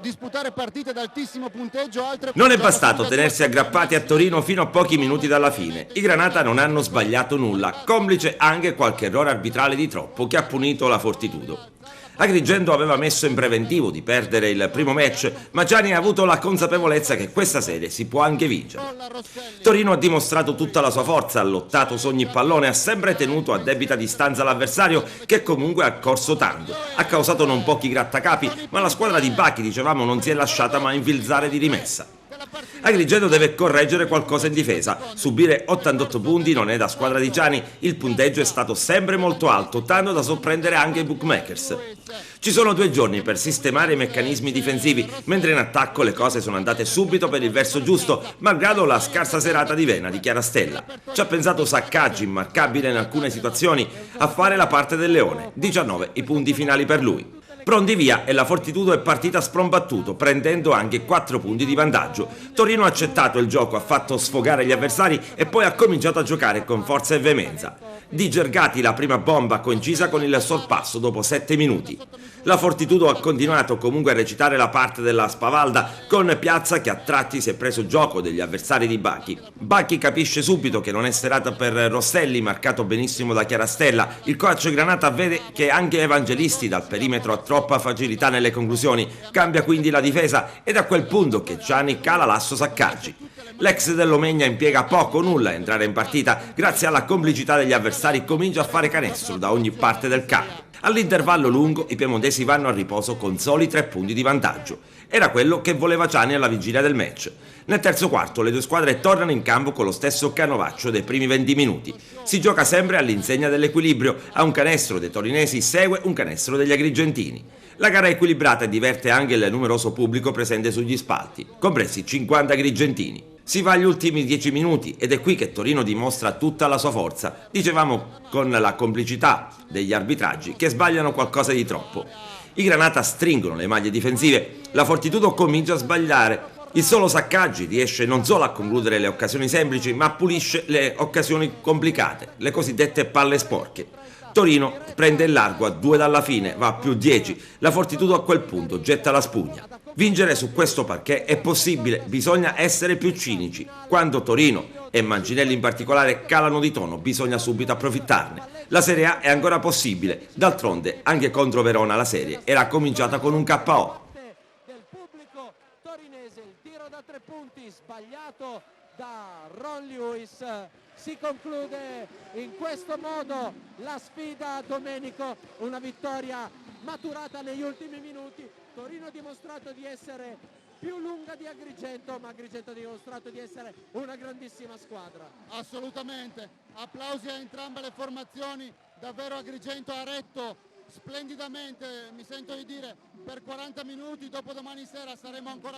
disputare partite ad altissimo punteggio. Non è bastato tenersi aggrappati a Torino fino a pochi minuti dalla fine. I Granata non hanno sbagliato nulla, complice anche qualche errore arbitrale di troppo che ha punito la Fortitudo. Agrigento aveva messo in preventivo di perdere il primo match, ma Gianni ha avuto la consapevolezza che questa serie si può anche vincere. Torino ha dimostrato tutta la sua forza, ha lottato su ogni pallone, ha sempre tenuto a debita distanza l'avversario che comunque ha corso tanto, ha causato non pochi grattacapi, ma la squadra di Bacchi, dicevamo, non si è lasciata mai infilzare di rimessa. Agrigento deve correggere qualcosa in difesa, subire 88 punti non è da squadra di Gianni, il punteggio è stato sempre molto alto, tanto da sorprendere anche i bookmakers. Ci sono 2 giorni per sistemare i meccanismi difensivi, mentre in attacco le cose sono andate subito per il verso giusto, malgrado la scarsa serata di vena di Chiarastella. Ci ha pensato Saccaggi, immarcabile in alcune situazioni, a fare la parte del leone, 19 i punti finali per lui. Pronti via e la Fortitudo è partita sprombattuto, prendendo anche 4 punti di vantaggio. Torino ha accettato il gioco, ha fatto sfogare gli avversari e poi ha cominciato a giocare con forza e veemenza. Di Gergati la prima bomba coincisa con il sorpasso dopo 7 minuti. La Fortitudo ha continuato comunque a recitare la parte della spavalda con Piazza che a tratti si è preso gioco degli avversari di Bacchi. Bacchi capisce subito che non è serata per Rosselli, marcato benissimo da Chiarastella. Il coach Granata vede che anche Evangelisti dal perimetro ha troppa facilità nelle conclusioni, cambia quindi la difesa ed è a quel punto che Gianni cala l'asso Saccaggi. L'ex dell'Omegna impiega poco o nulla a entrare in partita, grazie alla complicità degli avversari comincia a fare canestro da ogni parte del campo. All'intervallo lungo i piemontesi vanno a riposo con soli 3 punti di vantaggio. Era quello che voleva Gianni alla vigilia del match. Nel terzo quarto le 2 squadre tornano in campo con lo stesso canovaccio dei primi 20 minuti. Si gioca sempre all'insegna dell'equilibrio, a un canestro dei torinesi segue un canestro degli agrigentini. La gara è equilibrata e diverte anche il numeroso pubblico presente sugli spalti, compresi 50 agrigentini. Si va agli ultimi 10 minuti ed è qui che Torino dimostra tutta la sua forza, dicevamo con la complicità degli arbitraggi che sbagliano qualcosa di troppo. I Granata stringono le maglie difensive, la Fortitudo comincia a sbagliare. Il solo Saccaggi riesce non solo a concludere le occasioni semplici, ma pulisce le occasioni complicate, le cosiddette palle sporche. Torino prende il largo a 2 dalla fine, va a più 10, la Fortitudo a quel punto getta la spugna. Vincere su questo parquet è possibile, bisogna essere più cinici. Quando Torino e Mancinelli in particolare calano di tono, bisogna subito approfittarne. La Serie A è ancora possibile, d'altronde anche contro Verona la serie era cominciata con un KO. Del pubblico torinese, il tiro da 3 punti sbagliato da Ron Lewis. Si conclude in questo modo la sfida Domenico, una vittoria maturata negli ultimi minuti. Torino ha dimostrato di essere più lunga di Agrigento, ma Agrigento ha dimostrato di essere una grandissima squadra. Assolutamente, applausi a entrambe le formazioni, davvero Agrigento ha retto splendidamente, mi sento di dire, per 40 minuti. Dopodomani sera saremo ancora